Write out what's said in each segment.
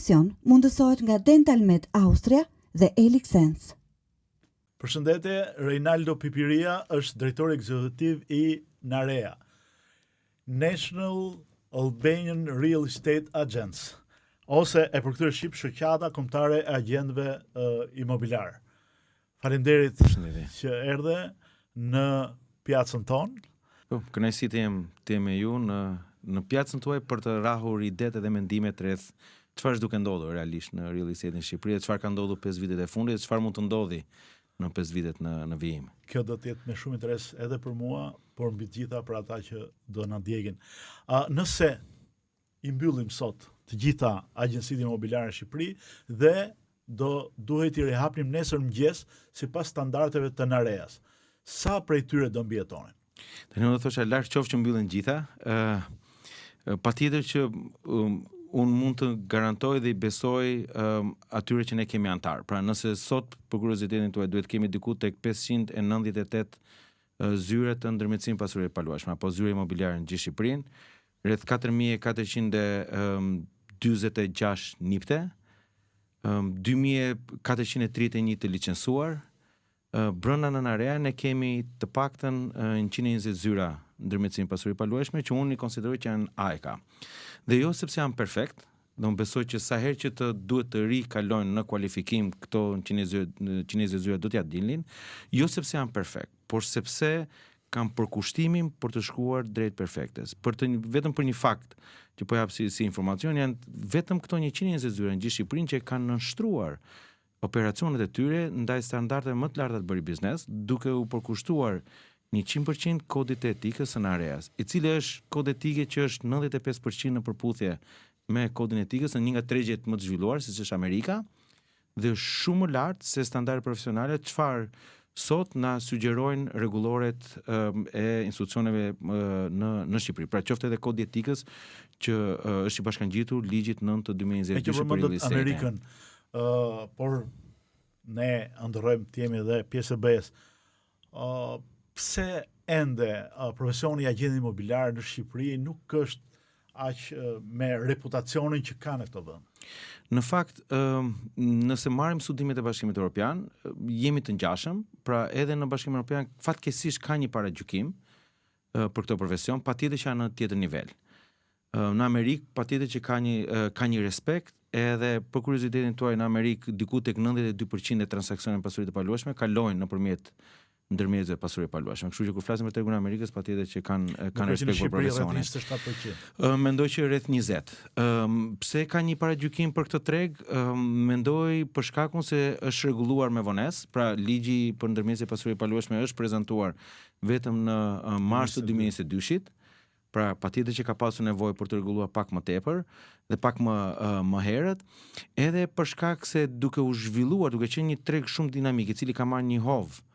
emision mundësohet nga Dentalmed Austria dhe Elixens. Përshëndetje, Reinaldo Pipiria është drejtori ekzekutiv I NAREA, National Albanian Real Estate Agents, ose e për këtyre shqip shoqata kombëtare e agjentëve imobiliar. Faleminderit që erdhe në pjacën tonë. Po, kënaqësi të jem me ju në pjacën tuaj për të rrahur idetë dhe mendimet rreth çfarë është duke ndodhur realisht në real estate në Shqipëri, çfarë ka ndodhur 5 vitet e fundit, çfarë mund të ndodhi në 5 vitet në vijim. Kjo do të jetë me shumë interes edhe për mua, por mbi të gjitha për ata që do na ndjekin. Nëse I mbyllim sot të gjitha agjencitë imobiliare në Shqipëri dhe duhet I rihapnim nesër mëngjes sipas standardeve të NAREAS. Sa prej tyre do mbijetonin? Tani do thosha larg qoftë që mbyllen gjitha, patjetër që unë mund të garantoj dhe I besoj atyre që ne kemi antar. Pra nëse sot për kuriozitetin tuaj duhet kemi diku tek 598 zyre të ndërmjetësimit pasurive paluajshme apo zyre imobiliare në gjithë Shqipërinë, rreth 4446 nipte, 2431 të licencuar. Brenda në NAREA ne kemi të paktën 120 zyra ndërmjetësim pasuri paluajshme që unë I konsideroj që janë AEK. Dhe jo sepse janë perfekt, do besoj që sa herë që të duhet të rikalojnë në kualifikim këto 120 zyra do t'ja dilnin, jo sepse janë perfekt, por sepse kanë përkushtimin për të shkuar drejt perfektes. Vetëm për një fakt që po jap si informacion, janë vetëm këto 120 zyra në gjithë Shqipërinë që kanë nënshtruar operacionet e tyre ndaj standardeve më të larta të bëri biznes, duke u përkushtuar 100% kodit të etikës së NAREAS, I cili është kod etike që është 95% në përputhje me kodin e etikës në një nga tregjet më të zhvilluar, siç është Amerika, dhe është shumë më lart se standardet profesionale çfarë sot na sugjerojnë rregulloret e institucioneve në Shqipëri. Pra qoftë edhe kodi etikës që është I bashkangjitur ligjit 9/2022 për real estate. Amerikën, por ne ndërrojmë të jemi dhe pjesë e BE-s. Pse ende profesioni I agentit imobiliar në Shqipëri nuk është aq me reputacionin që ka në këtë vend? Në fakt, nëse marrim studimet e Bashkimit Evropian, jemi të ngjashëm, pra edhe në Bashkimin Evropian fatkeqësisht ka një paragjykim për këtë profesion, patjetër që janë në tjetër nivel. Në Amerikë patjetër që ka një respekt, edhe për kuriozitetin tuaj në Amerikë diku tek 92% e transaksioneve pasurive të paluajshme kalojnë nëpërmjet ndërmjetësve pasurive paluajshme. Kështu që kur flasim për tregun e Amerikës, patjetër që kanë respekt për profesionin. Mendoj që rreth 20. Pse ka një paragjykim për këtë treg? Mendoj për shkakun se është rregulluar me vonesë, pra ligji për ndërmjetësje pasurive paluajshme është prezantuar vetëm në mars të 2022-shit. Pra patjetër që ka pasur nevojë për të rregulluar pak më tepër dhe pak më herët, edhe për shkak se duke u zhvilluar, duke qenë një treg shumë dinamik I cili ka marrë një hovë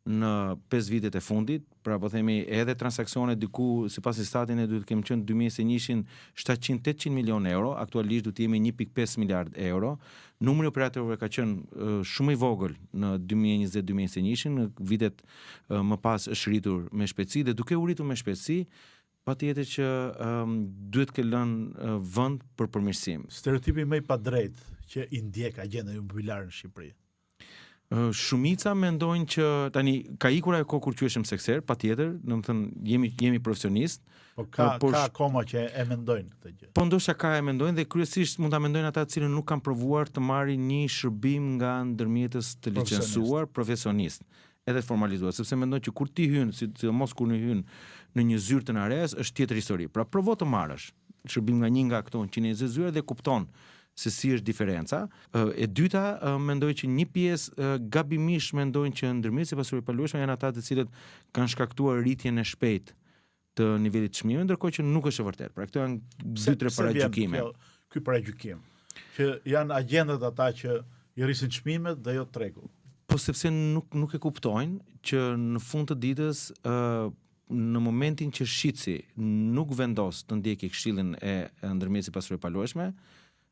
në 5 vitet e fundit, pra po themi edhe transaksione diku sipas statin e duhet kemi qenë 2021-shin 700-800 milionë euro, aktualisht do të jemi 1.5 miliard euro. Numri I operatorëve ka qenë shumë I vogël në 2020-2021-shin, në vitet më pas është rritur me shpejtësi dhe duke u rritur me shpejtësi, patjetër që duhet të lënë vend për përmirësim. Stereotipi më I padrejt që I ndjek agentët imobiliar në Shqipëri. Shumica mendojnë që tani ka ikur ajo kohë kur quheshim sekser, patjetër, domethënë jemi profesionist. Po ka akoma që e mendojnë këtë gjë. Po ndoshta ka e mendojnë dhe kryesisht mund ta mendojnë ata të cilët nuk kanë provuar të marrin një shërbim nga ndërmjetës të licencuar profesionist, edhe formalizuar, sepse mendojnë që kur ti hyn, sidomos kur ne hyn në një zyrë të NAREAS është tjetër histori. Pra provo të marrësh shërbim nga një nga këto 120 zyra dhe kupton se si është diferenca. E dyta, mendoj që një pjesë gabimisht mendojnë që ndërmjetësit pasurive paluajshme janë ata të cilët kanë shkaktuar rritjen e shpejtë të nivelit të çmimeve, ndërkohë që nuk është e vërtetë. Pra këto janë 2-3 paragjykime. Ky paragjykim që janë agjentët ata që I rrisin çmimet dhe jo tregu. Po sepse nuk e kuptojnë që në fund të ditës në momentin që shitsi nuk vendos të ndjekë këshillin e ndërmjetësit pasurive paluajshme,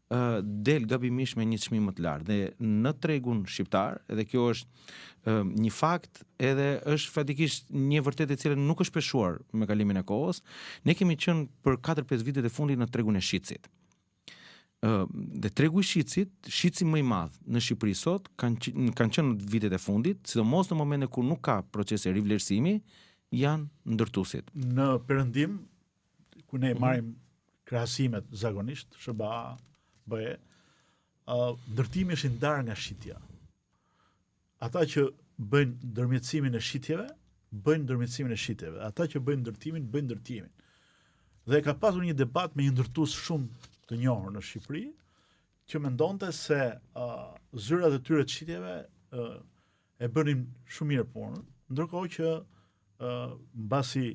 del gabimisht me një çmim më të lartë dhe në tregun shqiptar, edhe kjo është një fakt, edhe është fatikisht një vërtetë e cila nuk është peshuar me kalimin e kohës. Ne kemi qenë për 4-5 vitet e fundit në tregun e shitsit. Dhe tregu i shitsi më i madh në Shqipëri sot kanë qenë në vitet e fundit, sidomos në momente kur nuk ka procese rivlerësimi, janë ndërtuesit. Në Perëndim, ku ne marrim krahasimet zakonisht, SBA, BE, ndërtimi është i ndarë nga shitja. Ata që bëjnë ndërmjetësimin e shitjeve, bëjnë ndërmjetësimin e shitjeve. Ata që bëjnë ndërtimin, bëjnë ndërtimin. Dhe ka pasur një debat me një ndërtues shumë të njohur në Shqipëri, që mendonte se zyrat e tyre të shitjeve e bënin shumë mirë punën, ndërkohë që mbasi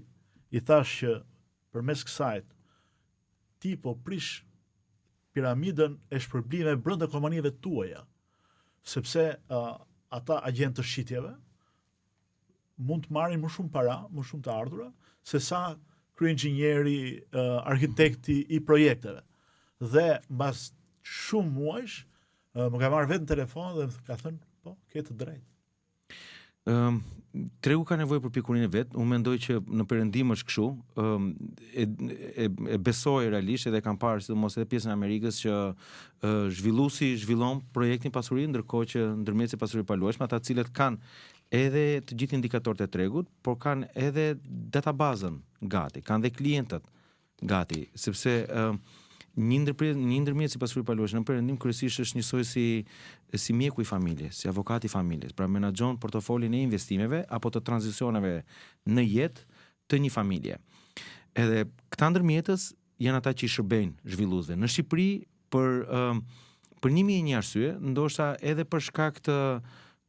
i thash që përmes kësaj ti po prish piramidën e shpërblimeve brenda kompanive tuaja, sepse ata agjentë të shitjeve mund të marrin më shumë para, më shumë të ardhura, se sa kryeinxhinieri, arkitekti i projekteve. Dhe mbas shumë muajsh më ka marrë vetë në telefon dhe më ka thënë, po, ke të drejtë. Tregu ka nevojë për pikurinë e vet. Unë mendoj që në Perëndim është kështu. E besoj realisht edhe kam parë sidomos edhe pjesën e Amerikës që zhvilluesi zhvillon projektin pasuri, ndërkohë që ndërmjetësi pasuri paluajshme, ata cilët kanë edhe të gjithë indikatorët e tregut, por kanë edhe databazën gati, kanë dhe klientët gati, sepse një ndërmjetësi pasuri paluajshme në Perëndim kryesisht është njësoj si mjeku i familjes, si avokati i familjes, pra menaxhon portofolin e investimeve apo të tranzicioneve në jetë të një familje. Edhe këta ndërmjetës janë ata që i shërbejnë zhvilluesve. Në Shqipëri për 1001 arsye, ndoshta edhe për shkak të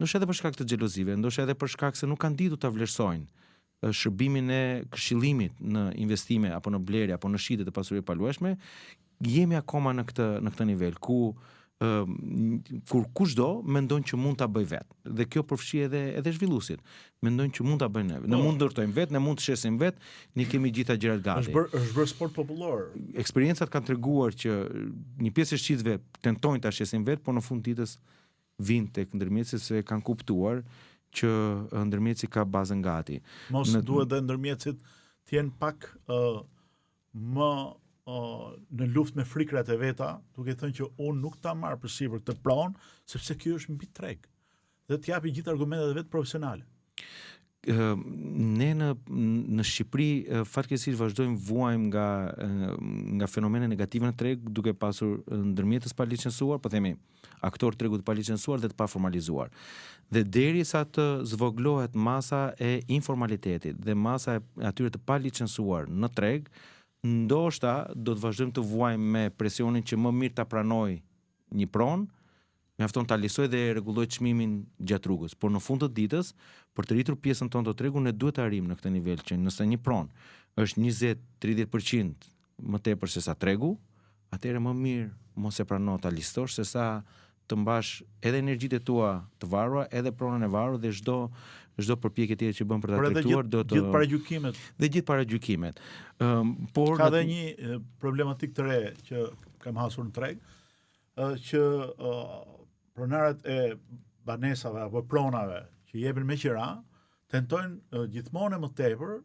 xhelozive, ndoshta edhe për shkak se nuk kanë ditur ta vlerësojnë shërbimin e këshillimit në investime apo në blerje apo në shitje të pasurisë paluajshme, jemi akoma në këtë nivel kur kushdo mendon që mund ta bëj vetë. Dhe kjo përfshi edhe zhvilluesit. Mendojnë që mund ta bëjnë ne. Ne mund ndërtojmë vetë, ne mund të shesim vetë, ne kemi gjitha gjërat gati. Është bërë sport popullor. Eksperiencat kanë treguar që një pjesë e shitësve tentojnë ta shesin vetë, por në fund ditës vinë tek ndërmjetësit se kanë kuptuar që ndërmjetësi ka bazën gati. Mos duhet dhe ndërmjetësit të jenë pak më në luftë me frikrat e veta, duke thënë që unë nuk ta marr përsipër këtë pronë, sepse kjo është mbi treg. Dhe të japi gjithë argumentet e vet profesionale. Ne në Shqipëri fatkeqësisht vazhdojmë vuajmë nga fenomene negative në treg, duke pasur ndërmjetës pa licencuar, po themi aktor tregut pa licencuar dhe të pa formalizuar. Dhe derisa të zvoglohet masa e informalitetit dhe masa e atyre të pa licencuar në treg, ndoshta do të vazhdojmë të vuajmë me presionin që më mirë ta pranoj një pronë, mjafton ta lësoj dhe rregulloj çmimin gjatë rrugës. Por në fund të ditës, për të rritur pjesën tonë të tregut, ne duhet të arrijmë në këtë nivel që nëse një pronë është 20-30% më tepër se sa tregu, atëherë më mirë mos e prano ta listosh se sa të mbash edhe energjitë tua të varura, edhe pronën e varur dhe çdo përpjekje tjetër që bën për ta trajtuar do të gjithë paragjykimet. Dhe gjithë paragjykimet. Por ka edhe një problematik të re që kam hasur në treg, që pronarët e banesave apo pronave që jepin me qira tentojnë gjithmonë më tepër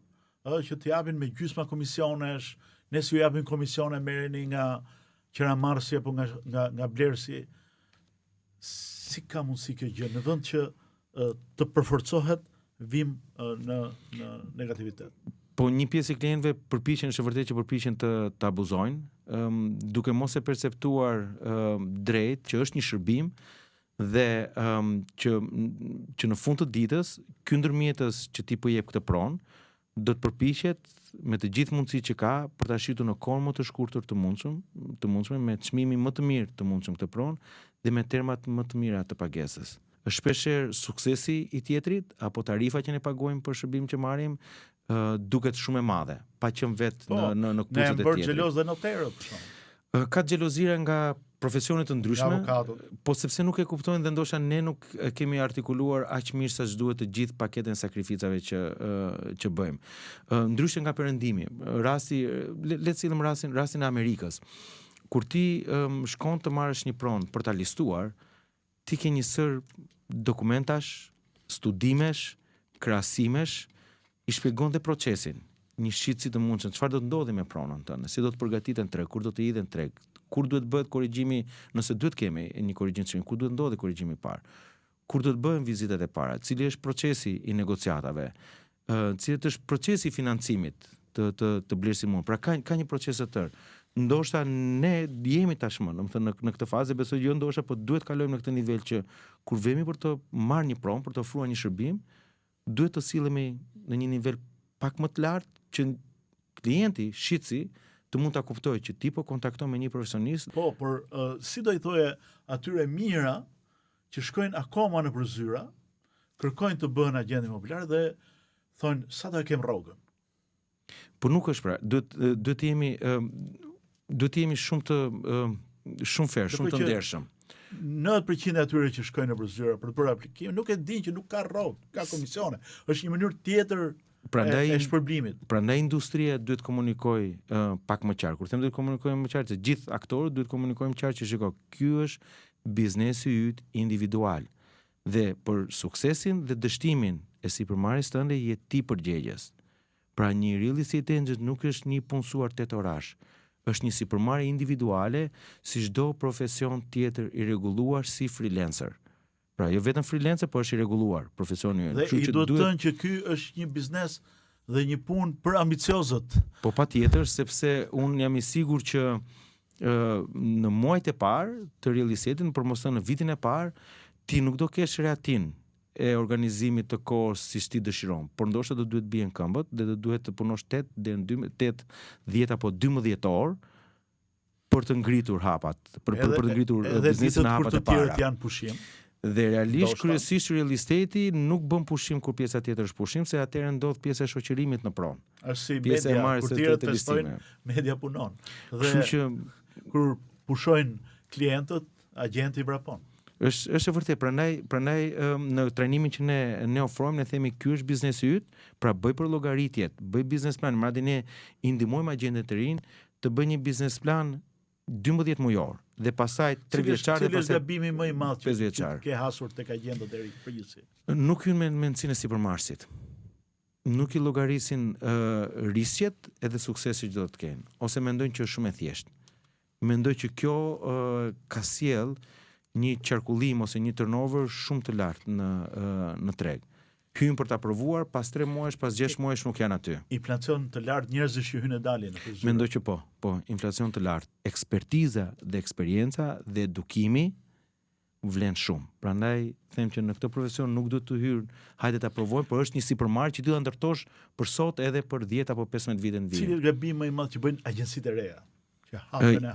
që të japin me gjysma komisionesh, nëse ju japin komisione merreni nga qiramarrësi apo nga blerësi. Si ka mundësi kjo gjë në vend që të përforcohet vim në negativitet? Po një pjesë e klientëve përpiqen, është vërtet që përpiqen të abuzojnë, duke mos e perceptuar drejt që është një shërbim dhe që në fund të ditës ky ndërmjetës që ti po jep këtë pronë do të përpiqet me të gjithë mundësitë që ka për ta shitur në kohën më të shkurtër të mundshme me çmimin më të mirë të mundshëm këtë pronë dhe me termat më të mira të pagesës. Është shpeshherë suksesi i tjetrit apo tarifa që ne pagojmë për shërbim që marrim duket shumë e madhe, pa qenë vetë në kushtet e tjetrit. Ne bërë xheloz dhe noterët për shkak. Ka xhelozire nga profesione të ndryshme, po sepse nuk e kuptojnë dhe ndoshta ne nuk kemi artikuluar aq mirë sa duhet të gjithë paketën e sakrificave që bëjmë. Ndryshe nga Perëndimi, le të sillim rastin e Amerikës. Kur ti shkon të marrësh një pronë për ta listuar, ti ke një sër dokumentash, studimesh, krahasimesh, i shpjegon dhe procesin, një shitësi të mundshëm, çfarë do të ndodhi me pronën tënde, si do të përgatiten treg, kur do të hidhen treg, kur duhet bëhet korrigjimi, nëse duhet kemi një korrigjim të shkrim, kur duhet ndodhi korrigjimi i parë, kur duhet bëhen vizitat e para, cili është procesi i negociatave, cili është procesi i financimit të blerësimit. Pra ka një proces të tërë. Ndoshta ne jemi tashmë, domethënë në këtë fazë besoj jo ndoshta, po duhet kalojmë në këtë nivel që kur vemi për të marrë një pronë, për të ofruar një shërbim, duhet të sillemi në një nivel pak më të lartë që klienti, shitsi, të mund ta kuptojë që ti po kontakton me një profesionist. Po, por si do i thoje atyre mira që shkojnë akoma në përzyra, kërkojnë të bëhen agent imobiliar dhe thonë sa ta kem rrogën. Po nuk është pra, duhet të jemi shumë fair, shumë të ndershëm. 90% e atyre që shkojnë në përzyra për të bërë aplikim nuk e dinë që nuk ka rrogë, ka komisione. Është një mënyrë tjetër e shpërblimit. Prandaj industria duhet komunikojë pak më qartë. Kur them duhet komunikojmë më qartë, se gjithë aktorët duhet komunikojmë më qartë që shiko, ky është biznesi yt individual. Dhe për suksesin dhe dështimin e sipërmarrjes tënde je ti përgjegjës. Pra një real estate agent nuk është një punësuar 8 orash. Është një sipërmarrje individuale si çdo profesion tjetër i rregulluar si freelancer. Pra jo vetëm freelancer, por është i rregulluar profesioni ynë. Dhe i duhet të thënë që ky është një biznes dhe një punë për ambiciozët. Po patjetër, sepse unë jam i sigurt që në muajt e parë të real estate-it, për mos thënë në vitin e parë, ti nuk do kesh reatin e organizimit të kohës si ti dëshiron, por ndoshta do duhet bien këmbët dhe do duhet të punosh 8 deri në 10 apo 12 orë për të ngritur hapat, për të ngritur biznesin në hapat e para. Edhe ditët janë pushim. Dhe realisht kryesisht real estate-i nuk bën pushim kur pjesa tjetër është pushim, se atëherë ndodh pjesa e shoqërimit në pronë. Është si media, kur tjerët festojnë, media punon. Dhe kur pushojnë klientët, agenti vrapon. Është vërtet, prandaj në trajnimin që ne ofrojmë, ne themi ky është biznesi yt, pra bëj për llogaritjet, bëj biznes plan, madje ne i ndihmojmë agentët të rinj të bëjnë një biznes plan 12 mujor dhe pastaj 3 vjeçar dhe pastaj. Cili është gabimi më i madh që ke hasur tek agentët e rinj përgjithësi? Nuk hyn me mendsinë e sipërmarrësit. Nuk i llogarisin riskjet edhe suksesi që do të kenë, ose mendojnë që është shumë e thjeshtë. Mendoj që kjo ka sjell një qarkullim ose një turnover shumë të lartë në treg. Hyn për ta provuar, pas 3 muajsh, pas 6 muajsh nuk janë aty. Inflacion të lartë, njerëz që hyn e dalin në përzyra. Mendoj që po, inflacion të lartë. Ekspertiza dhe eksperienca dhe edukimi vlen shumë. Prandaj them që në këtë profesion nuk duhet të hyr, hajde ta provojmë, por është një sipërmarrje që ti do ndërtosh për sot edhe për 10 apo 15 vite në vijim. Cili është gabimi më i madh që bëjnë agjencitë e reja? Që hapen.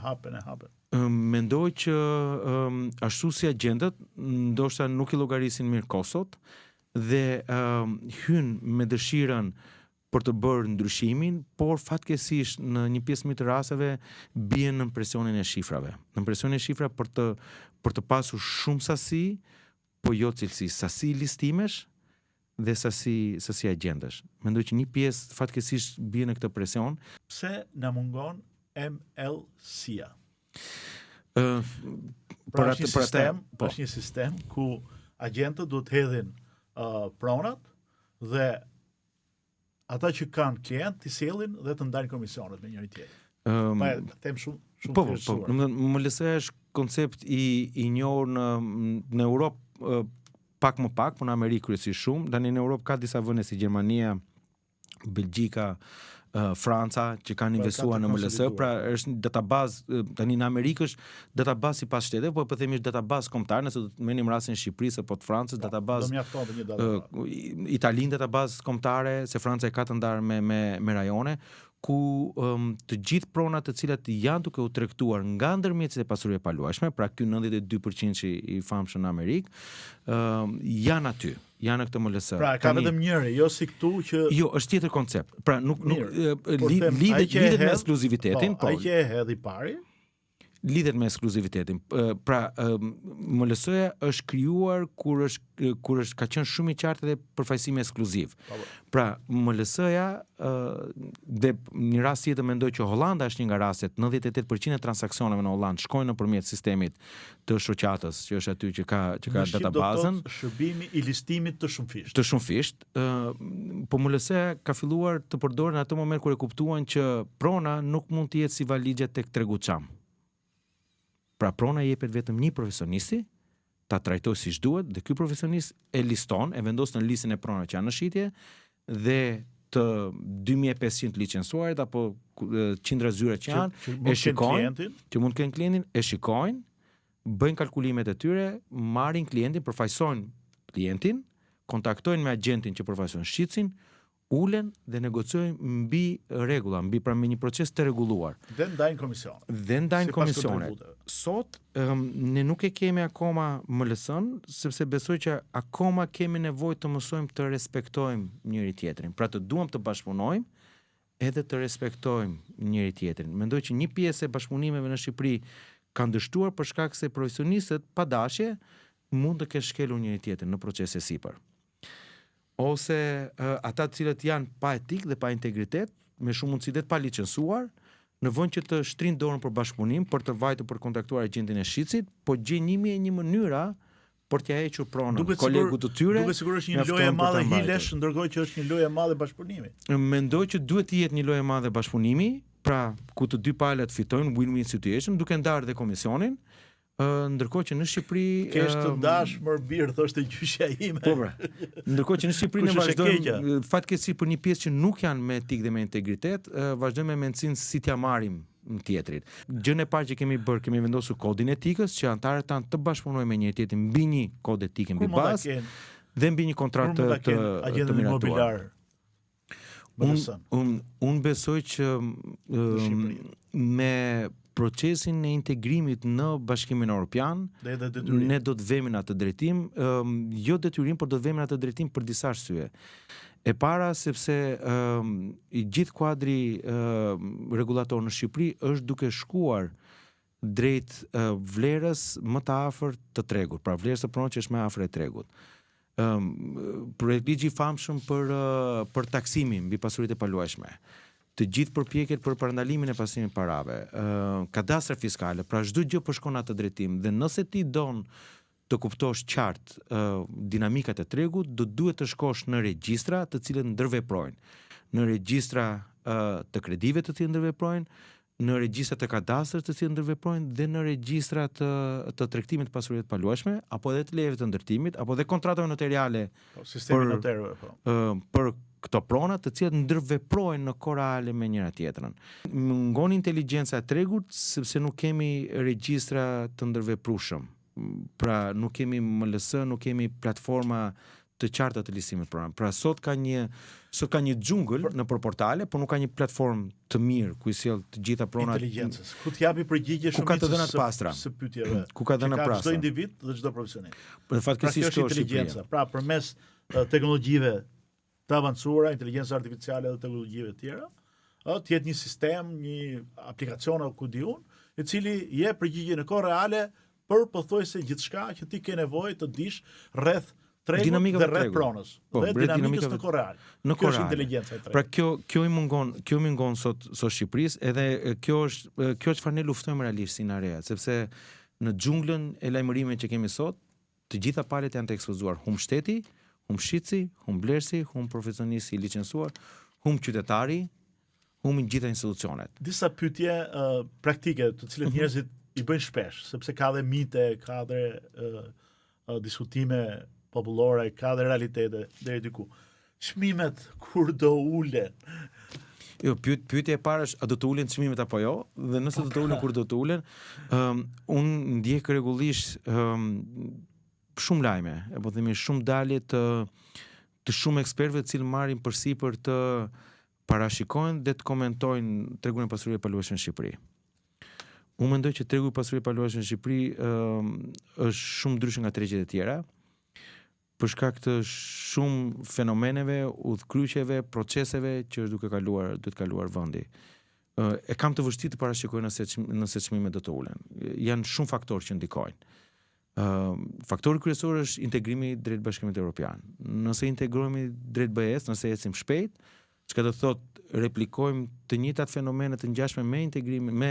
Mendoj që ashtu si agentët ndoshta nuk i llogarisin mirë kostot dhe hyn me dëshirën për të bërë ndryshimin, por fatkeqësisht në një pjesë më të rasteve bien në presionin e shifrave. Në presionin e shifrave për të pasur shumë sasi, po jo cilësi, sasi listimesh dhe sasi agentësh. Mendoj që një pjesë fatkeqësisht bien në këtë presion. Pse na mungon MLC-a? Është një sistem ku agentët duhet hedhin pronat dhe ata që kanë klient të sjellin dhe të ndajnë komisionet me njëri tjetrin. Pa them shumë po, MLC është koncept i njohur në Europë pak më pak, por në Amerikë kryesisht shumë. Tani në Europë ka disa vende si Gjermania, Belgjika, Franca që kanë investuar në MLC, pra është një databazë, tani në Amerikë është databazë sipas shtete, po themi është databazë kombëtare, nëse do të merrim rastin e Shqipërisë apo të Francës, databazë. Do mjafton të një databazë. Italinë databazë kombëtare, se Franca e ka të ndarë me rajone, ku të gjithë pronat të cilat janë duke u tregtuar nga ndërmjetësit e pasurisë e paluajshme, pra ky 92% që i famshëm në Amerikë, janë aty, janë në këtë MLC. Pra ka vetëm njëri, jo si këtu që jo, është tjetër koncept. Pra nuk lidhet me ekskluzivitetin, po. Ai që e hedh i pari lidhet me ekskluzivitetin. Pra MLC-ja është krijuar kur është ka qenë shumë i qartë dhe përfaqësimi ekskluziv. Pra MLC-ja dhe një rast tjetër mendoj që Hollanda është një nga rastet, 98% e transaksioneve në Hollandë shkojnë nëpërmjet sistemit të shoqatës, që është aty që ka databazën. Shërbimi i listimit të shumëfisht. Të shumëfisht, po MLC-ja ka filluar të përdoren në atë moment kur e kuptuan që prona nuk mund të jetë si valigje tek treguçam. Pra prona jepet vetëm një profesionisti, ta trajtoj siç duhet, dhe ky profesionist e liston, e vendos në listën e pronave që janë në shitje, dhe të 2500 licencuarit apo qindra zyra që janë, e shikojnë, që mund të kenë klientin, e shikojnë, bëjnë kalkulimet e tyre, marrin klientin, përfaqësojnë klientin, kontaktojnë me agentin që përfaqëson shitsin, ulen dhe negociojnë mbi rregulla, pra me një proces të rregulluar. Dhe ndajnë komisione. Sot ne nuk e kemi akoma MLS-ën, sepse besoj që akoma kemi nevojë të mësojmë të respektojmë njëri tjetrin. Pra të duam të bashkëpunojmë edhe të respektojmë njëri tjetrin. Mendoj që një pjesë e bashkëpunimeve në Shqipëri kanë dështuar për shkak se profesionistët pa dashje mund të kenë shkelur njëri tjetrin në procese sipër. Ose ata të cilët janë pa etik dhe pa integritet, me shumë mundësi dhe të pa licencuar, në vend që të shtrinë dorën për bashkëpunim, për të vajtur për kontaktuar agentin e shitsit, po gjejnë 1001 mënyra për t'ia hequr pronën kolegut të tyre. Duket sigurisht një lojë e madhe hilesh, ndërkohë që është një lojë e madhe bashkëpunimi. Mendoj që duhet të jetë një lojë e madhe bashkëpunimi, pra ku të dy palët fitojnë win-win situation, duke ndarë dhe komisionin. Ndërkohë që në Shqipëri kesh të dash më birë, thoshte gjyqja ime. Po pra. Ndërkohë që në Shqipëri ne vazhdojmë fatkeqësi për një pjesë që nuk janë me etikë dhe me integritet, vazhdojmë me mendsinë si t'ia marrim tjetrit. Gjën e parë që kemi bërë, kemi vendosur kodin etikës që anëtarët tanë të bashkëpunojnë me njëri tjetrin mbi një kod etike mbi bazë dhe mbi një kontratë të miratuar. Unë besoj që me procesin e integrimit në Bashkimin Evropian, ne do të vemi në atë drejtim, jo detyrim, por do të vemi në atë drejtim për disa arsye. E para, sepse i gjithë kuadri regulator në Shqipëri është duke shkuar drejt vlerës më të afërt të tregut, pra vlerës së pronës që është më afër e tregut. Projekti i famshëm për taksimin mbi pasuritë e paluajshme. Të gjithë përpjekjet për parandalimin e pasimit parave, kadastra fiskale, pra çdo gjë po shkon në atë drejtim, dhe nëse ti don të kuptosh qartë dinamikat e tregut, do duhet të shkosh në regjistra të cilët ndërveprojnë, në regjistra të kredive të cilët ndërveprojnë, në regjistra të kadastrit të cilët ndërveprojnë dhe në regjistra të tregtimit të pasurive të paluajshme, apo edhe të lejeve të ndërtimit, apo edhe kontratave notariale për këto prona të cilat ndërveprojnë në kohë reale me njëra tjetrën. Mungon inteligjenca e tregut sepse nuk kemi regjistra të ndërveprueshëm. Pra nuk kemi MLS, nuk kemi platforma të qarta të listimit program. Pra sot ka një xhungël në portale, por nuk ka një platformë të mirë ku i sjell të gjitha pronat inteligjencës. Ku t'japi përgjigje shumë të dhënat pastra. Së pyetjeve. Ku ka dhëna pastra. Çdo individ dhe çdo profesionist. Për fatkeqësisht kjo është inteligjenca. Pra përmes teknologjive të avancuara, inteligjencës artificiale dhe teknologjive të tjera, të jetë një sistem, një aplikacion apo ku diun, i cili jep përgjigje në kohë reale për pothuajse gjithçka që ti ke nevojë të dish rreth tregut dhe rreth pronës. Dhe dinamikës në kohë reale. Kjo është inteligjenca e tregut. Pra kjo i mungon sot Shqipërisë, edhe kjo është çfarë ne luftojmë realisht si Narea, sepse në xhunglën e lajmërimit që kemi sot, të gjitha palët janë të ekspozuar, humb shteti, humb shitsi, humb blersi, humb profesionisti i licencuar, humb qytetari, humb gjitha institucionet. Disa pyetje praktike të cilat njerëzit i bëjnë shpesh, sepse ka dhe mite, ka dhe diskutime popullore, ka dhe realitete deri diku. Çmimet kur do ulen? Jo, pyetja e parë është a do të ulen çmimet apo jo, dhe nëse do të ulen kur do të ulen, unë ndjek rregullisht shumë lajme, apo themi shumë dalje të shumë ekspertëve të cilë marrin përsipër të parashikojnë dhe të komentojnë tregun e pasurive paluajshme në Shqipëri. Unë mendoj që tregu i pasurive paluajshme në Shqipëri është shumë ndryshe nga tregjet e tjera, për shkak të shumë fenomeneve, udhkryqjeve, proceseve që është duke kaluar vendi. E kam të vështirë të parashikoj nëse çmimet do të ulen. Janë shumë faktorë që ndikojnë. Faktori kryesor është integrimi drejt Bashkimit Evropian. Nëse integrohemi drejt BE-s, nëse ecim shpejt, çka do thotë replikojmë të njëjtat fenomene të ngjashme me integrimin me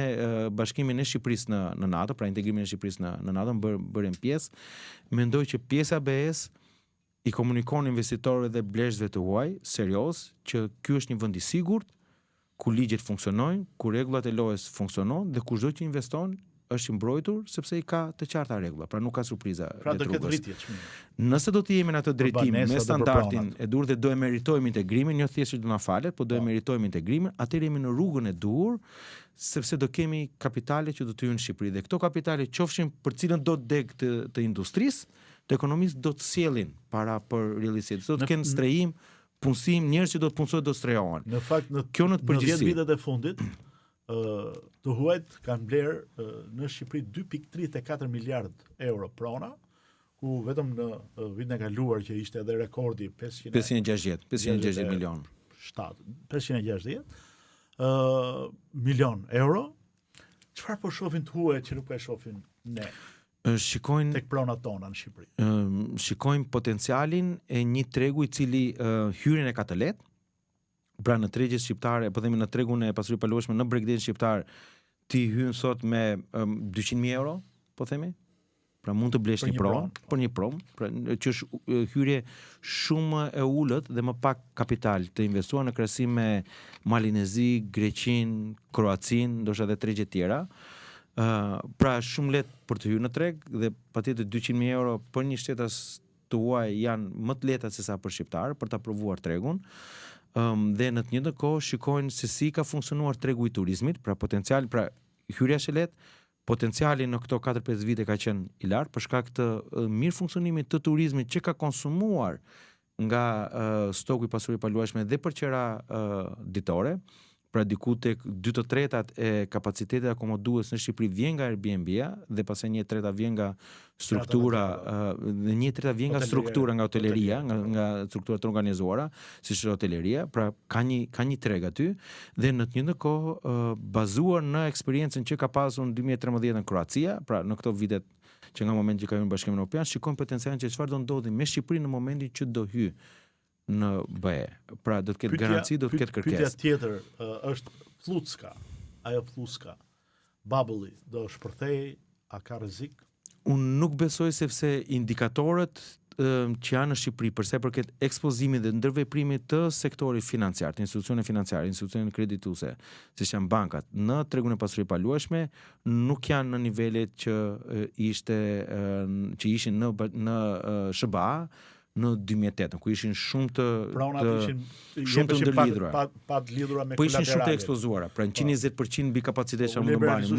bashkimin e Shqipërisë në NATO, pra integrimin e Shqipërisë në NATO, bërën pjesë, mendoj që pjesa BE-s i komunikon investitorëve dhe blerësve të huaj serioz që ky është një vend i sigurt, ku ligjet funksionojnë, ku rregullat e lojës funksionojnë dhe kushdo që investon është i mbrojtur sepse i ka të qarta rregulla, pra nuk ka surpriza Pra do ketë rrugës. rritje çmimi. Nëse do të jemi në atë drejtim banesat me dhe për standardin pronat. e dur dhe do e meritojmë integrimin, jo thjesht që do na falet, po do e meritojmë integrimin, atëherë jemi në rrugën e dur, sepse do kemi kapitale që do të hyjnë në Shqipëri dhe këto kapitale qofshin për cilën do deg të industrisë, të ekonomisë do të sjellin para për realitet. Do të kenë strehim, punësim, njerëz që do të punësojnë do të strehohen. Në fakt Kjo në të në 10 përgjithësi. vitet e fundit të huajt kanë blerë në Shqipëri 2.34 miliard euro prona, ku vetëm në vitin e kaluar që ishte edhe rekordi 560 milion. 560 milion euro. Çfarë po shohin të huajt që nuk e shohin ne Shikojnë tek pronat tona në Shqipëri? Shikojnë potencialin e një tregu i cili hyrjen e ka të lehtë. Pra në tregjet shqiptare, po themi në tregun e pasurisë palueshme në bregdetin shqiptar, ti hyn sot me 200.000 euro, po themi. Pra mund të blesh Për një një pronë, për një pronë, pra që është hyrje shumë e ulët dhe më pak kapital të investuar në krahasim me Malinezi, Greqinë, Kroacinë, ndoshta edhe tregje tjera. Pra shumë lehtë për të hyrë në treg dhe patjetër 200.000 euro për një shtetas të huaj janë më të lehta se sa për shqiptar për ta provuar tregun. Dhe në të njëjtën kohë shikojnë se si ka funksionuar tregu i turizmit, pra potencial, pra hyrja është e lehtë, potenciali në këto 4-5 vite ka qenë i lartë për shkak të mirë funksionimit të turizmit që ka konsumuar nga stoku i pasurisë paluajshme dhe për qera ditore. Pra diku tek 2/3 e kapacitetit akomodues në Shqipëri vjen nga Airbnb-a dhe pastaj 1/3 vjen nga struktura dhe 1/3 vjen nga struktura nga hoteleria, nga strukturat të organizuara, siç është hoteleria, pra ka një treg aty dhe në të njëjtën kohë bazuar në eksperiencën që ka pasur në 2013 në Kroacia, pra në këto vitet që nga momenti që ka hyrë në Bashkimin Evropian, shikojmë potencialin që çfarë do ndodhi me Shqipërinë në momentin që do hyjë në BE. Pra do të ketë garanci, do të ketë kërkesë. Pyetja tjetër është Flutska. Ajo Flutska. Bubble do shpërthej, a ka rrezik? Unë nuk besoj sepse indikatorët që janë në Shqipëri për sa i përket ekspozimit dhe ndërveprimit të sektorit financiar, të institucione financiare, institucione kredituese, siç janë bankat, në tregun e pasurisë paluajshme, nuk janë në nivelet që ishin në SBA në 2008, ku ishin shumë të ndërlidhura. Pa të lidhura me po ishin shumë të kolaterale. ekspozuara, pra në 120% mbi kapacitet që mund të mbanim.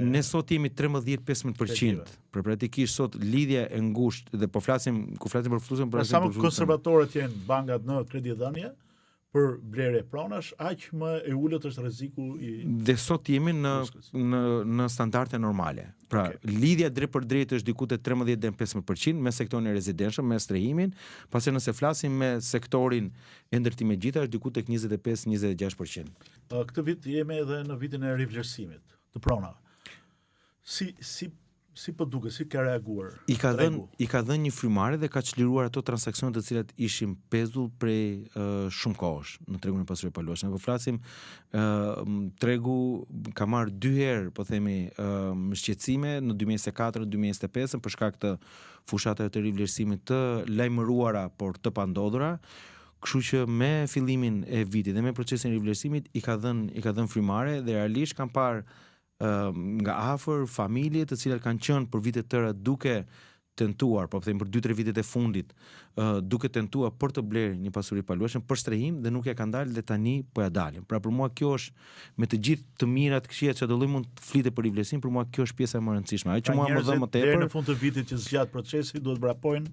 Ne sot jemi 13-15%. Pra praktikisht sot lidhja e ngushtë dhe ku flasim për fluxin për sa më konservatorët janë bankat në kreditdhënie për blerje pronash, aq më e ulët është rreziku i. Dhe sot jemi në standarde normale. Pra lidhja drejt për drejt është diku te 13-15% me sektorin e residential, me strehimin, pasi nëse flasim me sektorin e ndërtimit gjitha është diku tek 25-26%. Këtë vit jemi edhe në vitin e rivlerësimit të pronave. Si po duket, si ka reaguar? I ka dhënë një frymare dhe ka çliruar ato transakcione të cilat ishin pezull prej shumë kohësh në tregun e pasurisë paluajshme. Ne po flasim tregu ka marrë 2 herë, po themi, shqetësime në 2024 dhe 2025 për shkak të fushatave të rivlerësimit të lajmëruara por të pandodhura. Kështu që me fillimin e vitit dhe me procesin e rivlerësimit i ka dhënë frymare dhe realisht kanë parë nga afër familje të cilat kanë qenë për vite të tëra duke tentuar, po them për 2-3 vitet e fundit, duke tentuar për të blerë një pasuri paluajshme për strehim dhe nuk ja kanë dalë dhe tani po ja dalin. Pra për mua kjo është me të gjithë të mirat këshillat që do lloj mund të flitet për rivlerësim, për mua kjo është pjesa më e rëndësishme. Ajo që mua më dha më tepër deri në fund të vitit që zgjat procesi duhet vrapojnë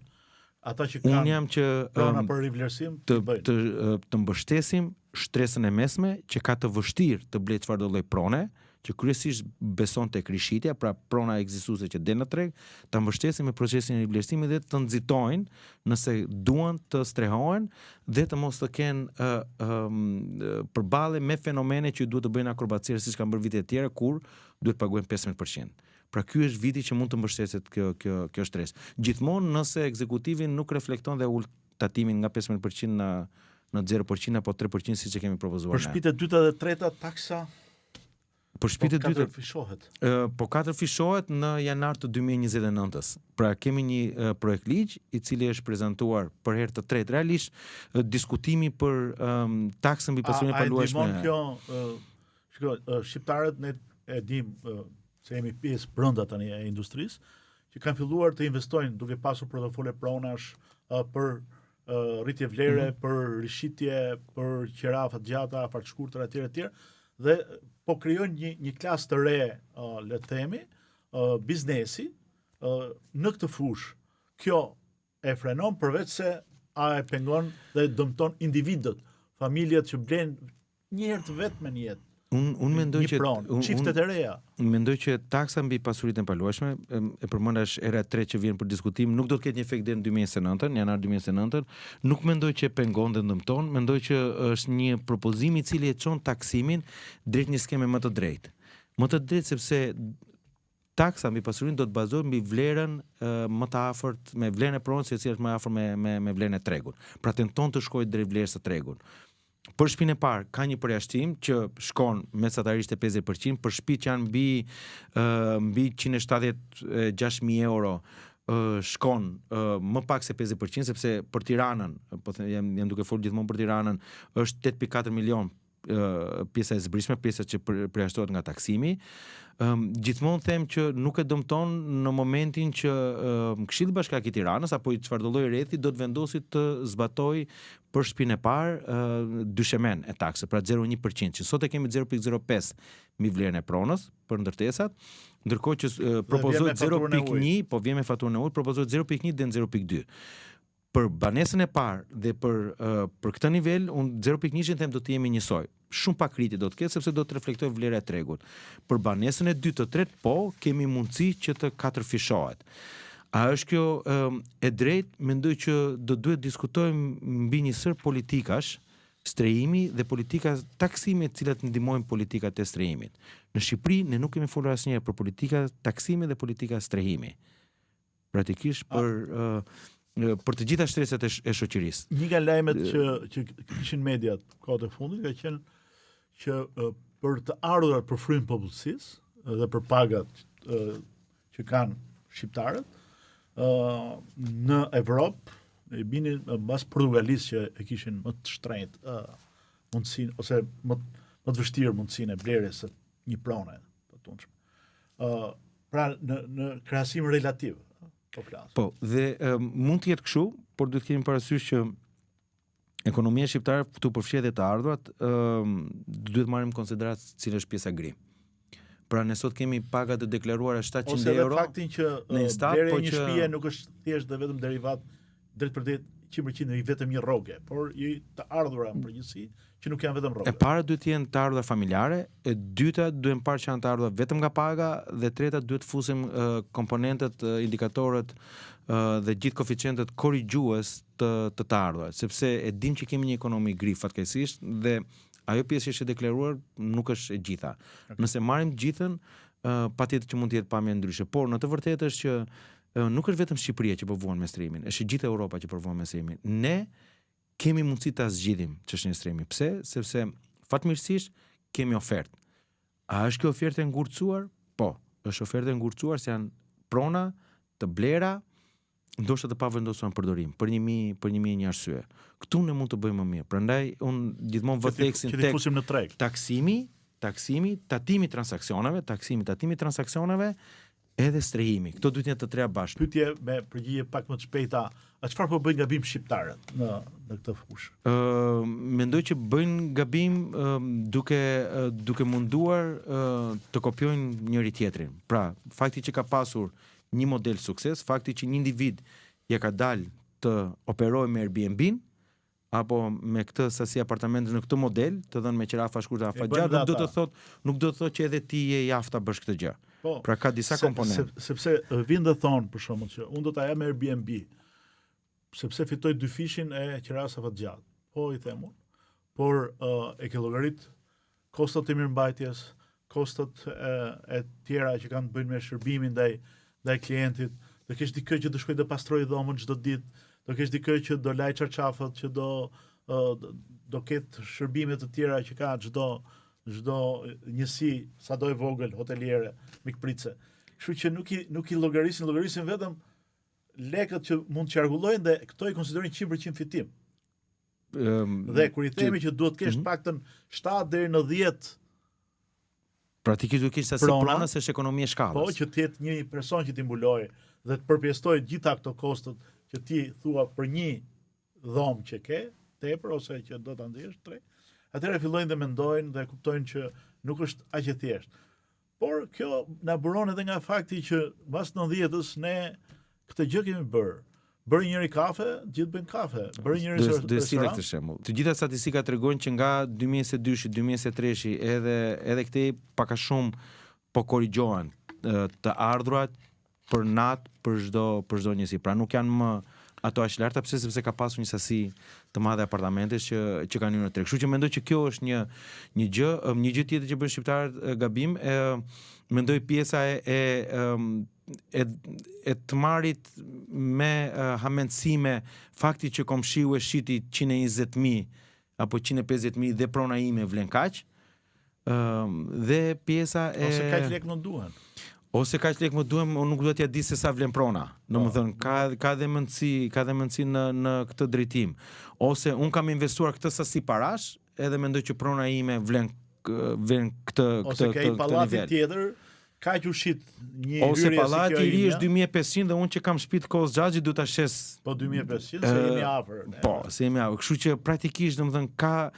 ata që kanë. Unë jam që për rivlerësim të mbështesim shtresën e mesme që ka të vështirë të blejë çfarë do lloj prone, që kryesisht beson tek rishitja, pra prona ekzistuese që den në treg, ta mbështesin me procesin e rivlerësimit dhe të nxitojnë nëse duan të strehohen dhe të mos të kenë përballje me fenomene që duhet të bëjnë akrobacier siç kanë bërë vitet e tjera kur duhet të paguajnë 15%. Pra ky është viti që mund të mbështetet kjo shtresë. Gjithmonë nëse ekzekutivi nuk reflekton dhe ul tatimin nga 15% në 0% apo 3% siç e kemi propozuar ne. Për shpitë e dyta dhe treta taksa për shpitë e dyta fishohet. Po 4 fishohet në janar të 2029-s. Pra kemi një projekt ligj i cili është prezantuar për herë të tretë. Realisht diskutimi për taksën mbi pasurinë e paluajshme. A ndihmon kjo, shikoj, shqiptarët ne e dim se jemi pjesë brenda tani e industrisë, që kanë filluar të investojnë duke pasur portofole pronash për rritje vlere, për rishitje, për qirafa të gjata, afar të shkurtër etj. Dhe po krijojnë një klasë të re, le të themi, biznesi në këtë fushë. Kjo e frenon përveç se e pengon dhe dëmton individët, familjet që blenë një herë të vetme në jetë. Unë mendoj që çiftet e reja. Unë mendoj që taksa mbi pasuritë e paluajshme, e përmendash era 3 që vjen për diskutim, nuk do të ketë një efekt deri në 2029, janar 2029. Nuk mendoj që pengon dhe ndëmton, mendoj që është një propozim i cili e çon taksimin drejt një skeme më të drejtë. Më të drejtë sepse taksa mbi pasurinë do të bazohet mbi vlerën më të afërt me vlerën e pronës, e cila është më afër me vlerën e tregut. Pra tenton të shkojë drejt vlerës së tregut. Për shtëpinë e parë ka një përjashtim që shkon mesatarisht e 50%, për shtëpi që janë mbi 176.000 euro shkon më pak se 50%, sepse për Tiranën, po jam duke folur gjithmonë për Tiranën, është 8.4 milion pjesa e zbrishme, pjesa që përjashtohet nga taksimi. Gjithmonë them që nuk e dëmton në momentin që Këshilli Bashkiak i Tiranës apo i çfarëdo lloj rrethi do të vendosi të zbatojë për shtëpinë e parë dyshemen e taksës, pra 0.1%, që sot e kemi 0.05 mbi vlerën e pronës për ndërtesat, ndërkohë që propozohet 0.1, po vjen me faturën e ujit, propozohet 0.1 dhe 0.2. Për banesën e parë dhe për këtë nivel, unë 0.1 them do të jemi njësoj. Shumë pak rritje do të ketë sepse do të reflektojë vlera e tregut. Për banesën e 2 të 3, po kemi mundësi që të katërfishohet. A është kjo e drejtë? Mendoj që do duhet diskutojmë mbi një sër politikash, strehimi dhe politika taksime, të cilat ndihmojnë politikat e strehimit. Në Shqipëri ne nuk kemi folur asnjëherë për politika taksime dhe politika strehimi. Praktikisht për të gjitha shtresat e shoqërisë. Një nga lajmet që kishin mediat kohët e fundit ka qenë që për të ardhurat për frymë popullsisë dhe për pagat që kanë shqiptarët në Evropë, i binin mbas Portugalisë që e kishin më të shtrenjtë mundësinë ose më të vështirë mundësinë e blerjes së një prone të tunshme. Pra në krahasim relativ. Po, dhe mund të jetë kështu, por duhet kemi parasysh që ekonomia shqiptare këtu përfshihet edhe të ardhurat, duhet marrim në konsiderat cilë është pjesa gri. Pra ne sot kemi paga të deklaruara 700 euro. Ose faktin që blerja e një shtëpie nuk është thjesht dhe vetëm derivat drejt për drejt 100% i vetëm një rroge, por i të ardhura në përgjithësi që nuk janë vetëm rroge. E para duhet të jenë të ardhura familjare, e dyta duhen parë që janë të ardhura vetëm nga paga, dhe treta duhet fusim komponentët, indikatorët dhe gjithë koeficientët korrigjues të ardhurat, sepse e dim që kemi një ekonomi gri fatkeqësisht dhe ajo pjesë që është deklaruar nuk është e gjitha. Nëse marrim të gjithën, patjetër që mund të jetë pamje ndryshe, por në të vërtetë është që nuk është vetëm Shqipëria që po vuan me streamin, është gjithë Europa që po vuan me streamin. Ne kemi mundësi ta zgjidhim çështjen e streamit. Pse? Sepse fatmirësisht kemi ofertë. A është kjo ofertë e ngurcuar? Po, është ofertë e ngurcuar se janë prona të blera, ndoshta të pavendosura në përdorim, për një arsye. Këtu ne mund të bëjmë më mirë. Prandaj unë gjithmonë vë theksin tek taksimi, tatimi transaksioneve, edhe strehimi. Këto duhet jenë të treja bashkë. Pyetje me përgjigje pak më të shpejta, a çfarë po bëjnë gabim shqiptarët në këtë fushë? Mendoj që bëjnë gabim duke munduar të kopjojnë njëri tjetrin. Pra, fakti që ka pasur një model sukses, fakti që një individ ja ka dalë të operojë me Airbnb-n apo me këtë sasi apartamente në këtë model, të dhënë me qirafa shkurtë apo gjatë, nuk do të thotë që edhe ti je i aftë ta bësh këtë gjë. Po, pra ka disa komponentë. Sepse vinë dhe thonë për shembull që unë do ta jap me Airbnb sepse fitoj 2 fishin e qirasave të gjatë. Po i them unë. Por e ke llogarit kostot e mirëmbajtjes, kostot e tjera që kanë të bëjnë me shërbimin ndaj klientit, do kesh dikë që do shkojë të pastrojë dhomën çdo ditë, do kesh dikë që do laj çarçafët, që do ketë shërbime të tjera që ka çdo njësi sado e vogël hoteliere, mikpritse. Kështu që nuk i llogarisin vetëm lekët që mund të qarkullojnë dhe këto i konsiderojnë 100% fitim. Dhe kur i themi që duhet kesh paktën 7 deri në 10 Praktikisht duhet kishte si prona se është ekonomia e shkallës. Po, që të jetë një person që t'i mbulojë dhe të përpjestojë gjitha këto kostot që ti thua për një dhomë që ke, tepër ose që do ta ndjesh 3. Atëherë fillojnë dhe mendojnë dhe kuptojnë që nuk është aq e thjeshtë. Por kjo na buron edhe nga fakti që pas 90-s ne këtë gjë kemi bërë. Bërë njëri kafe, gjithë bëjnë kafe. Bërë njëri restoran. Këtë shembull. Të gjitha statistikat tregojnë që nga 2022, 2023 edhe këtej pak a shumë po korrigjohen të ardhurat për natë për çdo njësi. Pra nuk janë më ato aq larta sepse ka pasur një sasi të madhe apartamentesh që kanë hyrë në treg. Kështu që mendoj që kjo është një gjë tjetër që bën shqiptarët gabim, mendoj pjesa e të marrit me hamendësime fakti që komshiu e shiti 120.000 apo 150.000 dhe prona ime vlen kaq, dhe pjesa e ose kaq lek më duhen. Ose kaq lek më duhem, unë nuk do t'ja di se sa vlen prona. Domethënë ka dhe mundësi në këtë drejtim. Ose un kam investuar këtë sasi parash, edhe mendoj që prona ime vlen këtë ose ka i pallati tjetër, kaq u shit një hyrje. Ose pallati i ri është 2500 dhe unë që kam shtëpi të Kozxhaxhit duhet ta shes. Po 2500 se jemi afër. Po, se jemi afër. Kështu që praktikisht domethënë ka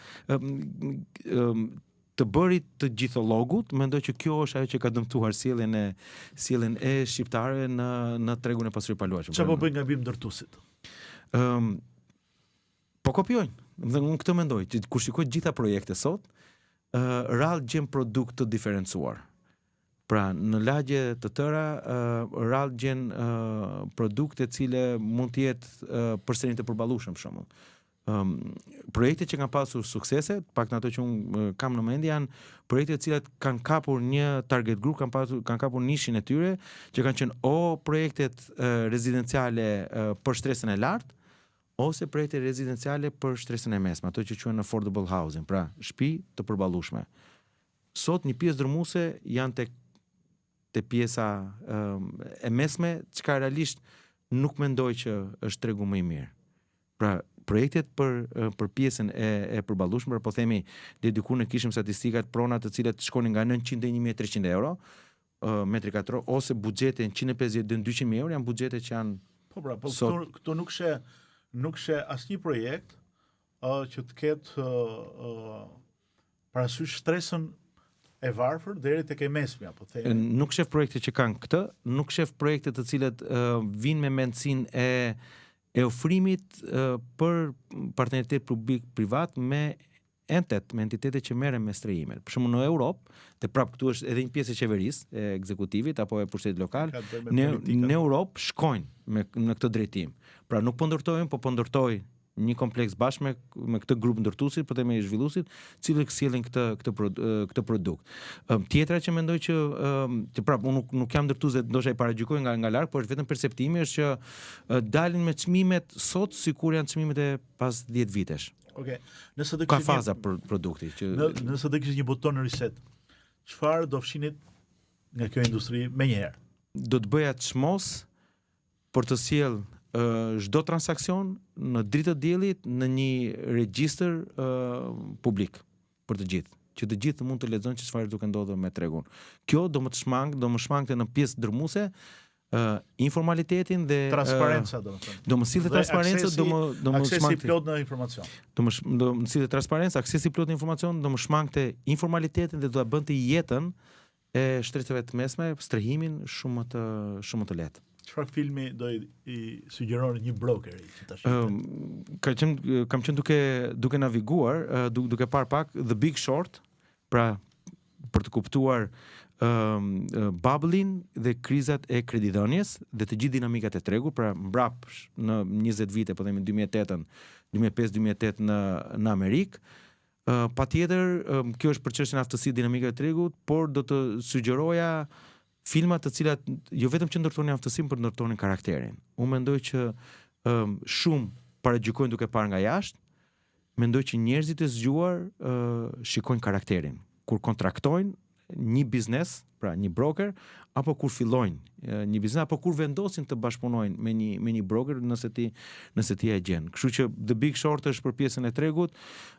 të bërit të gjithologut, mendoj që kjo është ajo që ka dëmtuar sjelljen e shqiptarëve në tregun e pasurisë paluajshme. Çfarë po bëjnë gabim ndërtuesit? Po kopjojnë. Dhe unë këtë mendoj, që kur shikoj gjitha projekte sot, rrallë gjen produkt të diferencuar. Pra, në lagje të tëra, rrallë gjen produkte cile mund të jetë përsëri të përballueshëm për shembull. Projekte që kanë pasur suksese, pak në ato që unë kam në mendje, janë projekte të cilat kanë kapur një target group, kanë kapur nishin e tyre, që kanë qenë o projektet rezidenciale për shtresën e lartë, ose projekte rezidenciale për shtresën e mesme, ato që quhen affordable housing, pra shtëpi të përballueshme. Sot një pjesë dërmuese janë te pjesa e mesme, çka realisht nuk mendoj që është tregu më i mirë. Pra projektet për pjesën e përballueshme, po themi deri diku ne kishim statistikat prona të cilat shkonin nga 900 deri 1300 euro metri katror, ose buxhete 150 deri 200.000 euro janë buxhete që janë. Po pra, po këtu nuk sheh asnjë projekt që të ketë parasysh stresën e varfër deri tek e mesmja, po themi. Nuk shef projekte që kanë këtë, nuk shef projekte të cilat vinë me mendsinë e ofrimit për partneritet publik-privat me entitete që merren me strehimet. Për shembull në Europë, dhe prap këtu është edhe një pjesë e qeverisë, e ekzekutivit apo e pushtetit lokal, në Europë shkojnë në këtë drejtim. Pra nuk po ndërtojnë, po ndërtojnë një kompleks bashkë me këtë grup ndërtuesit, po themi zhvilluesit, cilët sjellin këtë produkt. Tjetra që mendoj që prap unë nuk jam ndërtues, ndoshta i paragjykoj nga larg, por është vetëm perceptimi është që dalin me çmimet sot sikur janë çmimet e pas 10 vitesh. Okej. Nëse do ka faza për produkti që nëse do kishte një buton reset, çfarë do fshinit nga kjo industri menjëherë? Do të bëja çmos për të sjell çdo transakcion në dritë të diellit në një regjistër publik për të gjithë, që të gjithë mund të lexojnë çfarë duke ndodhur me tregun. Kjo do më shmangte në pjesë dërmuese informalitetin dhe transparenca, domethënë. Do më sillte transparencë, do më aksesi plot në informacion. Do më sillte transparencë, aksesi plot në informacion, do më shmangte informalitetin dhe do ta bënte jetën e shtresave të mesme, strehimin shumë të lehtë. Çfarë filmi do i sugjeron një brokeri që tash? Kam qenë duke naviguar, duke parë pak The Big Short, pra për të kuptuar bubbling dhe krizat e kreditdhënies dhe të gjithë dinamikat e tregut, pra mbrapsh në 20 vite, po themi 2005-2008 në Amerikë. Patjetër, kjo është për çështjen e aftësisë dinamike të tregut, por do të sugjeroja filma të cilat jo vetëm që ndërtonin aftësinë, por ndërtonin karakterin. Unë mendoj që shumë paragjykojnë duke parë nga jashtë, mendoj që njerëzit e zgjuar shikojnë karakterin. Kur kontraktojnë një biznes, pra një broker, apo kur fillojnë një biznes, apo kur vendosin të bashkëpunojnë me një broker nëse ti e gjen. Kështu që The Big Short është për pjesën e tregut,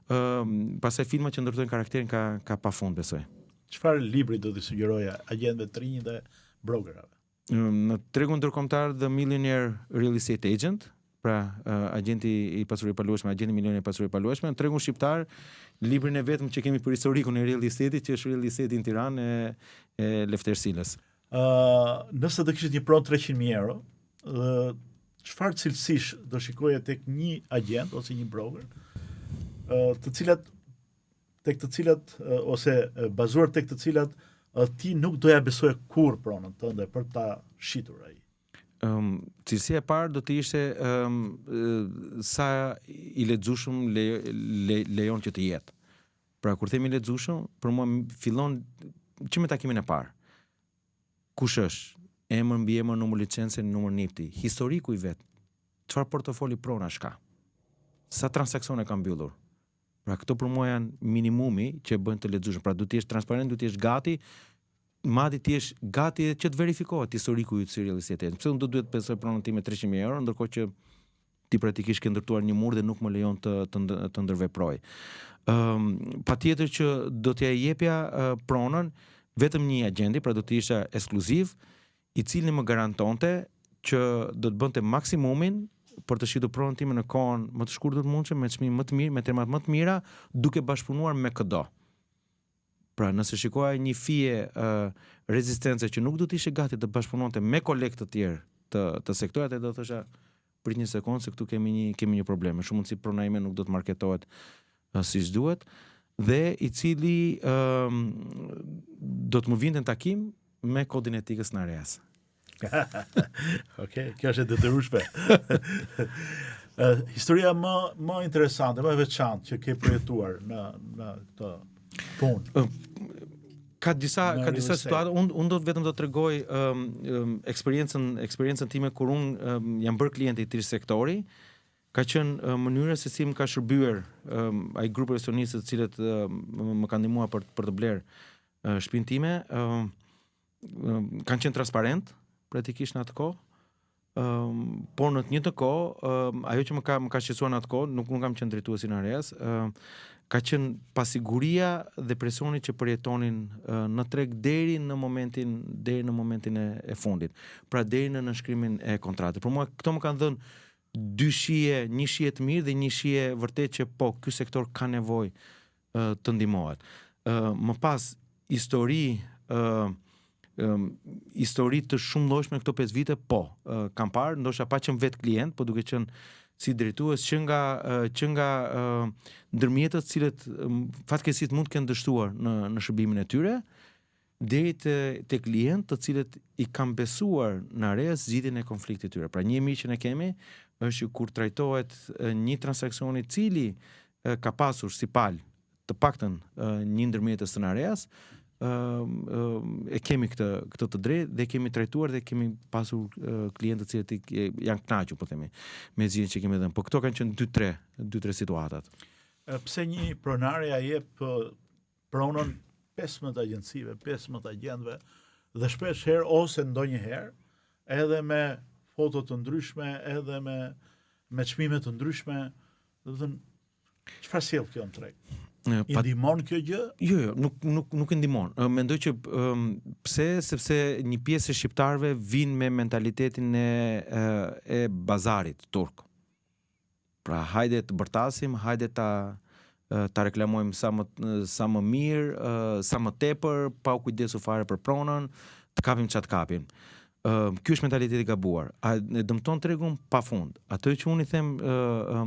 pastaj filma që ndërtojnë karakterin ka pafund, besoj. çfarë libri do t'i sugjeroja agjentëve të rinj dhe brokerave? Në tregun ndërkombëtar The Millionaire Real Estate Agent, pra agjenti i pasurisë palueshme, agjenti milioner i pasurisë palueshme, në tregun shqiptar, librin e vetëm që kemi për historikun e real estate-it, që është Real Estate in Tiranë e Lefter Silës. Nëse do kishit një pronë 300.000 euro, çfarë cilësish do shikoje tek një agjent ose një broker, tek të cilat ose bazuar tek të cilat ti nuk doja besoje kur pronën tënde për ta shitur ai? Cilësia e parë do të ishte sa i lexueshëm lejon që të jetë. Pra kur themi lexueshëm, për mua fillon që me takimin e parë. Kush është? Emër, mbiemër, numër licence, numër NIPT-i, historiku i vet. Çfarë portofoli pronash ka? Sa transaksione ka mbyllur? Pra këto për mua janë minimumi që bën të lexueshëm. Pra duhet të jesh transparent, duhet të jesh gati, madje ti jesh gati që të verifikohet historiku i real estate-it. Pse unë do duhet të besoj pronën time 300.000 euro, ndërkohë që ti praktikisht ke ndërtuar një mur dhe nuk më lejon të ndërveproj. Patjetër që do t'ja jepja pronën vetëm një agjenti, pra do të isha ekskluziv, i cili më garantonte që do të bënte maksimumin për të shitur pronën time në kohën më të shkurtër të mundshme, me çmim më të mirë, me termat më të mira, duke bashkëpunuar me këdo. Pra nëse shikoja një fije rezistence që nuk do të ishe gati të bashkëpunonte me kolegë të tjerë të sektorit, do të thosha prit një sekondë se këtu kemi një problem. Shumë mundsi prona ime nuk do të marketohet siç duhet dhe i cili do të më vinte në takim me kodin etikës në areas. Okej, kjo është e detyrueshme. Historia më interesante, më e veçantë që ke përjetuar në këtë punë. Ka disa situata, unë do të vetëm do të tregoj eksperiencën time kur unë jam bërë klient i këtij sektori, ka qenë mënyra se si më ka shërbyer ai grup profesionistë të cilët më kanë ndihmuar për të blerë shtëpinë time, kanë qenë transparent praktikisht në atë kohë. Por në të njëjtën kohë, ajo që më ka shqetësuar në atë kohë, nuk kam qenë drejtuesi në areas, ka qenë pasiguria dhe presioni që përjetonin në treg deri në momentin e fundit. Pra deri në nënshkrimin e kontratës. Për mua këto më kanë dhënë një shije të mirë dhe një shije vërtet që po ky sektor ka nevojë të ndihmohet. Më pas histori të shumëllojshme këto 5 vite, po, kam parë, ndoshta pa qenë vetë klient, po duke qenë si drejtues që nga ndërmjetët cilët fatkeqësisht mund të kenë dështuar në shërbimin e tyre, deri te klientë të cilët i kanë besuar në areas zgjidhjen e konfliktit të tyre. Pra një mirë që ne kemi është kur trajtohet një transakcion i cili ka pasur si palë të paktën një ndërmjetës të areas, e kemi këtë të drejtë dhe kemi trajtuar dhe kemi pasur klientë të cilët janë kënaqur, po themi, me zgjidhjen që kemi dhënë. Po këto kanë qenë 2-3 situatat. Pse një pronar ja jep pronën 15 agjencive, 15 agjentëve dhe shpesh herë ose ndonjëherë edhe me foto të ndryshme, edhe me çmime të ndryshme, do të thënë çfarë sjell kjo në treg? I ndihmon kjo gjë? Jo, nuk i ndihmon. Mendoj që sepse një pjesë e shqiptarëve vinë me mentalitetin e bazarit turk. Pra hajde të bërtasim, hajde ta reklamojmë sa më mirë, sa më tepër, pa u kujdesur fare për pronën, të kapim çat kapim. Ky është mentaliteti i gabuar. E dëmton tregun pafund. Atë që unë i them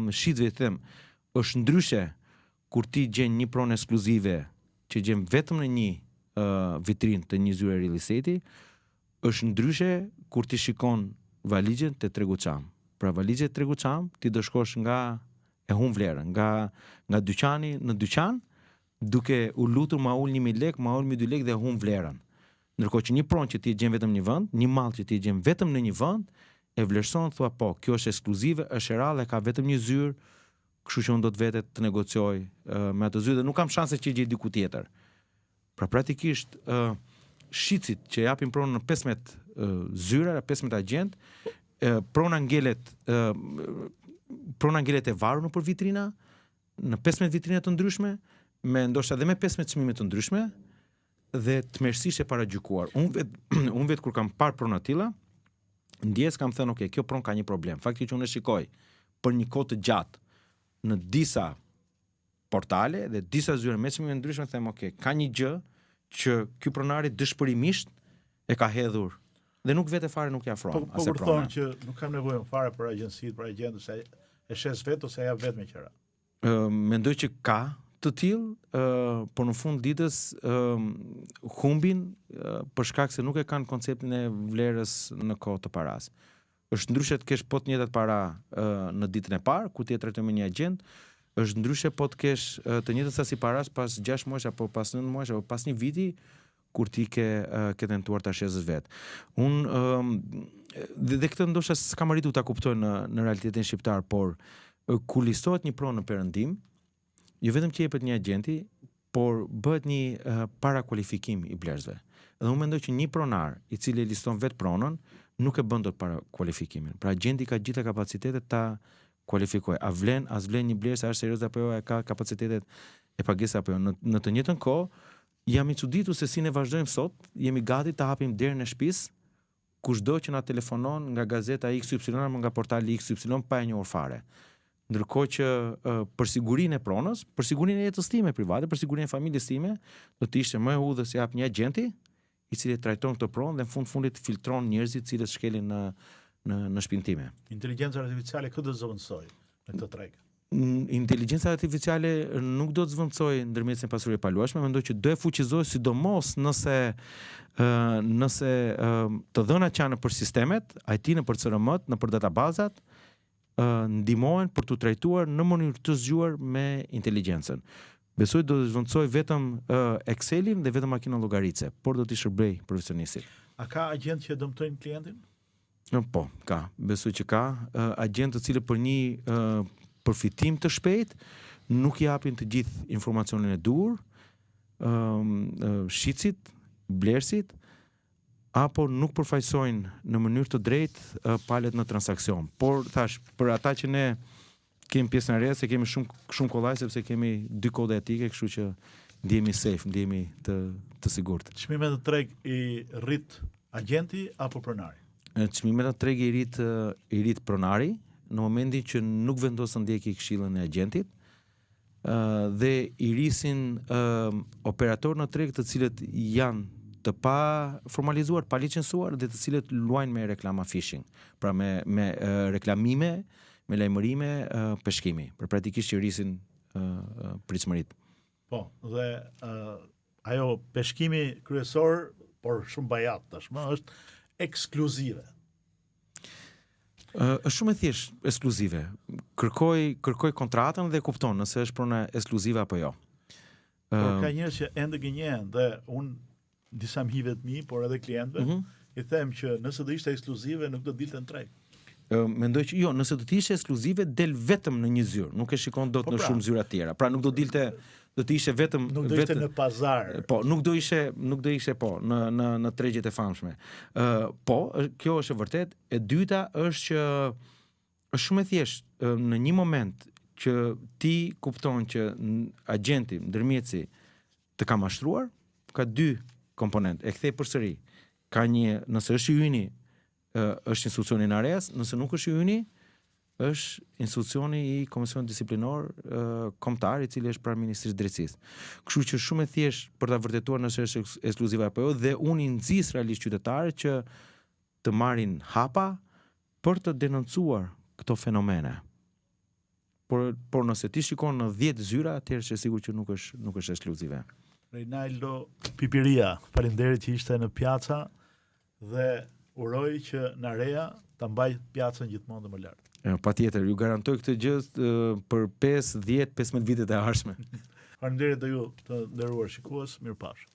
shitëve i them, është ndryshe kur ti gjen një pronë ekskluzive që gjen vetëm në një vitrinë të një zyre real estate, është ndryshe kur ti shikon valigjen te tregu çam. Pra valigjet e tregu çam, ti do shkosh nga e humb vlerën, nga dyqani në dyqan, duke u lutur ma ul 1.000 lekë, ma ul 1.200 lekë dhe humb vlerën. Ndërkohë që një pronë që ti gjen vetëm në një vend, një mall që ti gjen vetëm në një vend, e vlerëson, thua po, kjo është ekskluzive, është e rrallë, ka vetëm një zyrë, kështu që unë do të vete të negocioj me atë zyrë dhe nuk kam shanse që i gjej diku tjetër. Pra praktikisht shitësit që japin pronën në 15 zyra, 15 agjent, prona ngelet e varur nëpër vitrina, në 15 vitrina të ndryshme, me ndoshta edhe me 15 çmime të ndryshme, dhe tmerrsisht e paragjykuar. Unë vet kur kam parë pronë tilla, ndjes kam thënë, okay, kjo pronë ka një problem. Faktikisht unë e shikoj për një kohë të gjatë në disa portale dhe disa zyra mesme të ndryshme, them, okay, ka një gjë që ky pronari dëshpërimisht e ka hedhur dhe nuk vete fare nuk i afron. Po kur thonë që nuk kam nevojë fare për agjencitë, për agjentë, se e shes vetë ose e jap vetë me qira. Mendoj që ka të tillë, por në fund ditës humbin për shkak se nuk e kanë konceptin e vlerës në kohë të paras. Është ndryshe të kesh po të njëjtat para në ditën e parë, ku ti e trajton me një agent, është ndryshe po të kesh të njëjtën sasi paras pas 6 muajsh apo pas 9 muajsh apo pas një viti kur ti ke tentuar ta shesësh vet. Dhe këtë ndoshta s'kam arritur ta kuptoj në realitetin shqiptar, por kur listohet një pronë në perëndim, jo vetëm që jepet një agenti, por bëhet një parakualifikim i blerësve. Dhe unë mendoj që një pronar i cili liston vetë pronën nuk e bën dot parakualifikimin. Pra agenti ka gjitha kapacitetet ta kualifikojë. A vlen një blerës, a është serioz apo jo, a ka kapacitetet e pagesës apo jo. Në të njëjtën kohë jam i çuditur se si ne vazhdojmë sot, jemi gati ta hapim derën e shtëpisë kushdo që na telefonon nga gazeta XY apo nga portali XY pa e njohur fare. Ndërkohë që për sigurinë e pronës, për sigurinë e jetës time private, për sigurinë e familjes time, do të ishte më e udhës se jap një agenti i cili trajton këtë pronë dhe në fundit filtron njerëzit cilët shkelin në shtëpinë time. Inteligjenca artificiale këtë do zëvendësoj në këtë treg. Inteligjenca artificiale nuk do të zvendësoj ndërmjetësin pasuri e paluashme, mendoj që do e fuqizoj, sidomos nëse të dhënat që janë për sistemet, IT në për CRM-t, në për databazat, ndihmohen për të trajtuar në mënyrë të zgjuar me inteligjencën. Besoj do të zvendësoj vetëm Excelin dhe vetëm makinën llogaritse, por do t'i shërbej profesionistit. A ka agent që dëmtojnë klientin? Po, ka. Besoj që ka agent të cilët për një përfitim të shpejt nuk japin të gjithë informacionin e duhur, shitësit, blerësit, apo nuk përfaqësojnë në mënyrë të drejtë palët në transakcion. Por thash, për ata që ne kemi pjesën e re, se kemi shumë kollaj sepse kemi 2 kode etike, kështu që ndihemi safe, ndihemi të sigurt. Çmimet të treg i rrit agenti apo pronari? Çmimet të treg i rrit pronari në momentin që nuk vendos të ndjeki këshillën e agentit dhe i rrisin operatorë në treg të cilët janë të pa formalizuar, pa licencuar dhe të cilët luajnë me reklama phishing, pra me reklamime, me lajmërime peshkimi, për praktikisht që rrisin pritshmëritë. Po, dhe ajo peshkimi kryesor, por shumë bajat tashmë, është ekskluzive. Është shumë e thjesht ekskluzive. Kërkoj kontratën dhe kupton nëse është pronë ekskluzive apo jo. Por ka njerëz që ende gënjen dhe unë disa mhive të mi, por edhe klientëve, i them që nëse do ishte ekskluzive nuk do dilte në treg. Mendoj që jo, nëse do të ishte ekskluzive del vetëm në një zyrë, nuk e shikon dot në shumë zyra tjera. Pra nuk do dilte, do të ishte vetëm nuk do ishte në pazar. Po, nuk do ishte po në tregjet e famshme. Po, kjo është e vërtet. E dyta është që është shumë e thjeshtë në një moment që ti kupton që agenti, ndërmjetësi të ka mashtruar, ka 2 komponent. E kthej përsëri. Ka një, nëse është i yni, është institucioni në ares, nëse nuk është i yni, është institucioni i Komisionit Disiplinor Kombëtar, i cili është pranë Ministrisë së Drejtësisë. Kështu që shumë e thjesht për ta vërtetuar nëse është ekskluzive apo jo, dhe unë i nxis realisht qytetarët që të marrin hapa për të denoncuar këto fenomene. Por nëse ti shikon në 10 zyra, atëherë është sigurt që nuk është ekskluzive. Reinaldo Pipiria, faleminderit që ishte në Piaca dhe uroj që Narea ta mbaj Piacën gjithmonë më lart. Patjetër, ju garantoj këtë gjë për 5, 10, 15 vitet e ardhshme. Faleminderit dhe ju të nderuar shikues, mirëpafshim.